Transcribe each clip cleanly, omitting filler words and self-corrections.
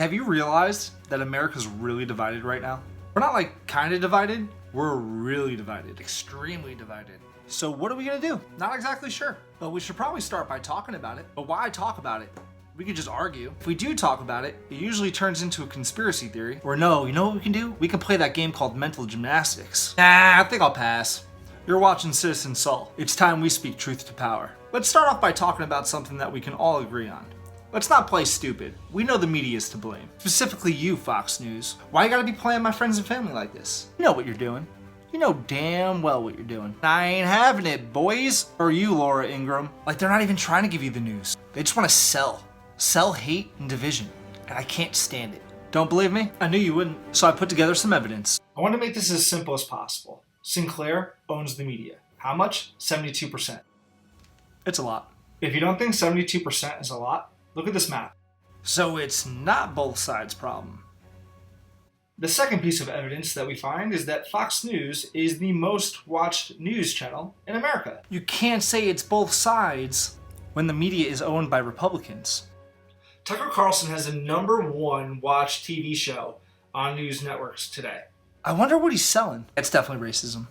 Have you realized that America's really divided right now? We're not like kind of divided, we're really divided, extremely divided. So what are we gonna do? Not exactly sure, but we should probably start by talking about it. But why talk about it? We could just argue. If we do talk about it, it usually turns into a conspiracy theory. Or no, you know what we can do? We can play that game called mental gymnastics. Nah, I think I'll pass. You're watching Citizen Saul. It's time we speak truth to power. Let's start off by talking about something that we can all agree on. Let's not play stupid. We know the media is to blame. Specifically you, Fox News. Why you gotta be playing my friends and family like this? You know what you're doing. You know damn well what you're doing. I ain't having it, boys. Or you, Laura Ingraham. Like they're not even trying to give you the news. They just want to sell. Sell hate and division. And I can't stand it. Don't believe me? I knew you wouldn't. So I put together some evidence. I want to make this as simple as possible. Sinclair owns the media. How much? 72%. It's a lot. If you don't think 72% is a lot, look at this map. So it's not both sides' problem. The second piece of evidence that we find is that Fox News is the most watched news channel in America. You can't say it's both sides when the media is owned by Republicans. Tucker Carlson has the #1 watched TV show on news networks today. I wonder what he's selling. That's definitely racism.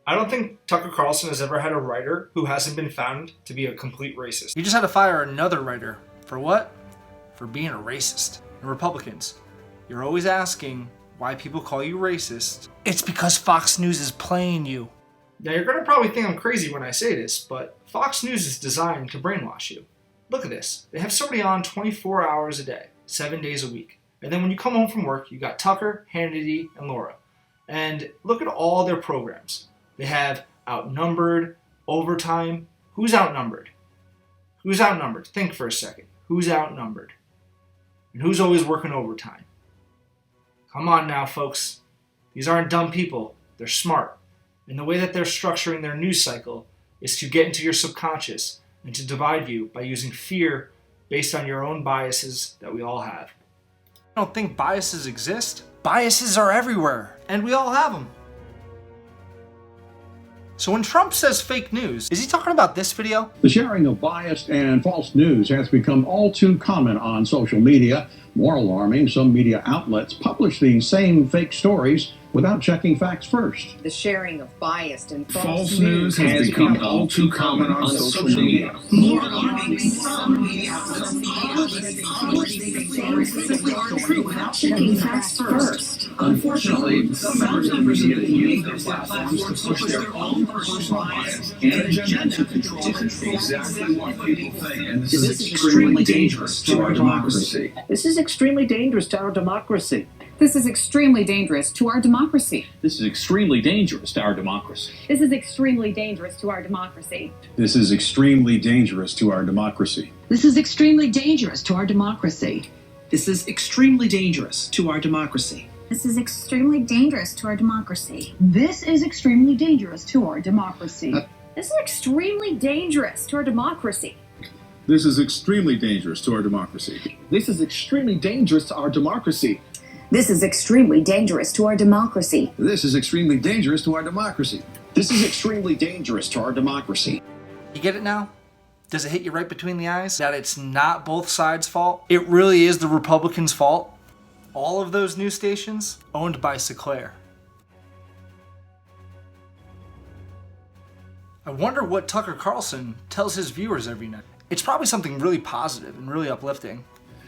I don't think Tucker Carlson has ever had a writer who hasn't been found to be a complete racist. You just had to fire another writer. For what? For being a racist. And Republicans, you're always asking why people call you racist. It's because Fox News is playing you. Now you're going to probably think I'm crazy when I say this, but Fox News is designed to brainwash you. Look at this. They have somebody on 24 hours a day, 7 days a week. And then when you come home from work, you got Tucker, Hannity, and Laura. And look at all their programs. They have Outnumbered, Overtime. Who's outnumbered? Who's outnumbered? Think for a second. Who's outnumbered? And who's always working overtime? Come on now, folks. These aren't dumb people. They're smart. And the way that they're structuring their news cycle is to get into your subconscious and to divide you by using fear based on your own biases that we all have. I don't think biases exist. Biases are everywhere, and we all have them. So when Trump says fake news, is he talking about this video? The sharing of biased and false news has become all too common on social media. More alarming, some media outlets publish these same fake stories without checking facts first. The sharing of biased and false news has become all too common on social media. More alarming, some media outlets publish these stories aren't true without checking facts first. Unfortunately, some members of the media use their platforms to push their own personal bias and agenda to control exactly what people think. And this is extremely dangerous to our democracy. This is extremely dangerous to our democracy. This is extremely dangerous to our democracy. This is extremely dangerous to our democracy. This is extremely dangerous to our democracy. This is extremely dangerous to our democracy. This is extremely dangerous to our democracy. This is extremely dangerous to our democracy. This is extremely dangerous to our democracy. This is extremely dangerous to our democracy. This is extremely dangerous to our democracy. This is extremely dangerous to our democracy. This is extremely dangerous to our democracy. This is extremely dangerous to our democracy. This is extremely dangerous to our democracy. This is extremely dangerous to our democracy. You get it now? Does it hit you right between the eyes? That it's not both sides' fault? It really is the Republicans' fault? All of those news stations owned by Sinclair. I wonder what Tucker Carlson tells his viewers every night. It's probably something really positive and really uplifting.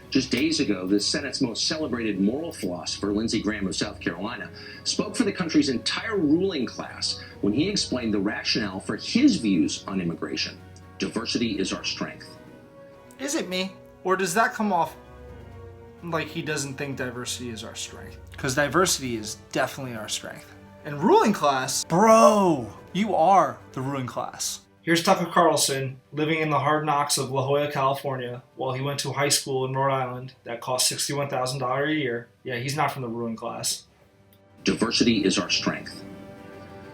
Just days ago, the Senate's most celebrated moral philosopher, Lindsey Graham of South Carolina, spoke for the country's entire ruling class when he explained the rationale for his views on immigration. Diversity is our strength. Is it me? Or does that come off like he doesn't think diversity is our strength? Because diversity is definitely our strength. And ruling class, bro, you are the ruling class. Here's Tucker Carlson living in the hard knocks of La Jolla, California, while he went to high school in Rhode Island that cost $61,000 a year. Yeah, he's not from the ruling class. Diversity is our strength.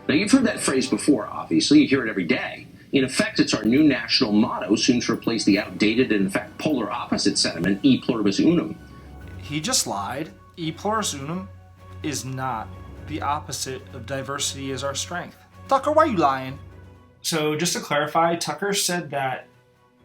Now, you've heard that phrase before, obviously. You hear it every day. In effect, it's our new national motto, soon to replace the outdated and, in fact, polar opposite sentiment, e pluribus unum. He just lied. E pluribus unum is not the opposite of diversity is our strength. Tucker, why are you lying? So just to clarify, Tucker said that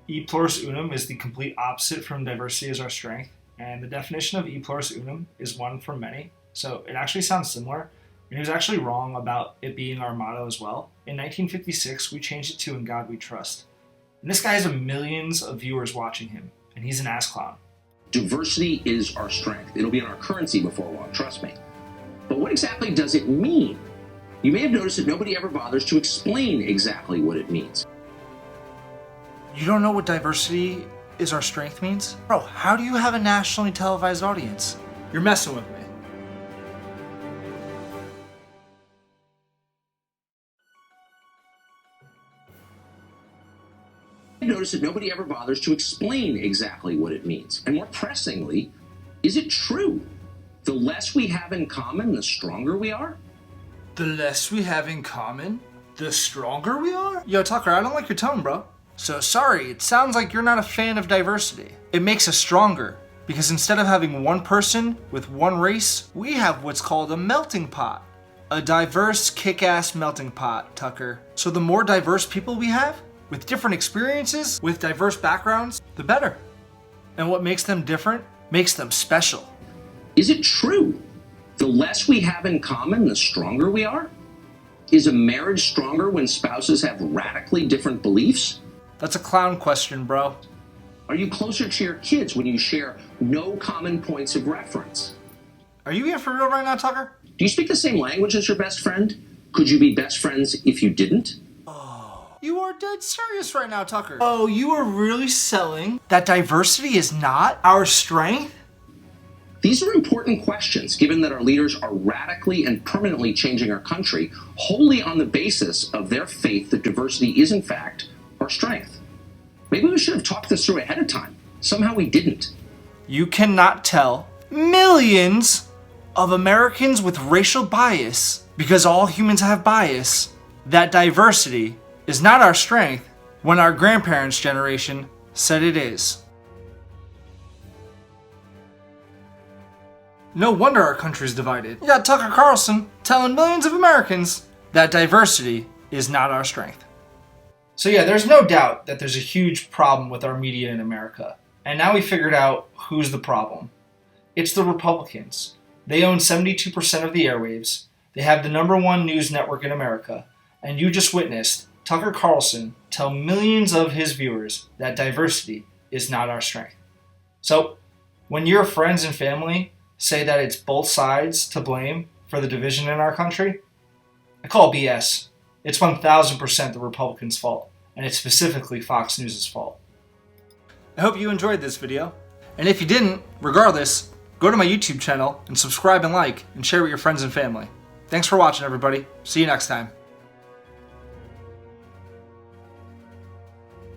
e pluribus unum is the complete opposite from diversity is our strength. and the definition of e pluribus unum is one for many, so it actually sounds similar. And he was actually wrong about it being our motto as well. In 1956, we changed it to In God We Trust. And this guy has millions of viewers watching him, and he's an ass clown. Diversity is our strength. It'll be in our currency before long, trust me. But what exactly does it mean? You may have noticed that nobody ever bothers to explain exactly what it means. You don't know what diversity is our strength means? Bro, how do you have a nationally televised audience? You're messing with me. Notice that nobody ever bothers to explain exactly what it means. And more pressingly, is it true? The less we have in common, the stronger we are? The less we have in common, the stronger we are? Yo, Tucker, I don't like your tone, bro. So sorry, it sounds like you're not a fan of diversity. It makes us stronger, because instead of having one person with one race, we have what's called a melting pot. A diverse, kick-ass melting pot, Tucker. So the more diverse people we have, with different experiences, with diverse backgrounds, the better. And what makes them different makes them special. Is it true? The less we have in common, the stronger we are? Is a marriage stronger when spouses have radically different beliefs? That's a clown question, bro. Are you closer to your kids when you share no common points of reference? Are you here for real right now, Tucker? Do you speak the same language as your best friend? Could you be best friends if you didn't? You are dead serious right now, Tucker. Oh, you are really selling that diversity is not our strength? These are important questions, given that our leaders are radically and permanently changing our country wholly on the basis of their faith that diversity is, in fact, our strength. Maybe we should have talked this through ahead of time. Somehow we didn't. You cannot tell millions of Americans with racial bias, because all humans have bias, that diversity is not our strength when our grandparents' generation said it is. No wonder our country's divided. You got Tucker Carlson telling millions of Americans that diversity is not our strength. So yeah, there's no doubt that there's a huge problem with our media in America. And now we figured out who's the problem. It's the Republicans. They own 72% of the airwaves. They have the #1 news network in America. And you just witnessed Tucker Carlson tell millions of his viewers that diversity is not our strength. So, when your friends and family say that it's both sides to blame for the division in our country, I call BS. It's 1000% the Republicans' fault, and it's specifically Fox News' fault. I hope you enjoyed this video, and if you didn't, regardless, go to my YouTube channel and subscribe and like and share with your friends and family. Thanks for watching, everybody. See you next time.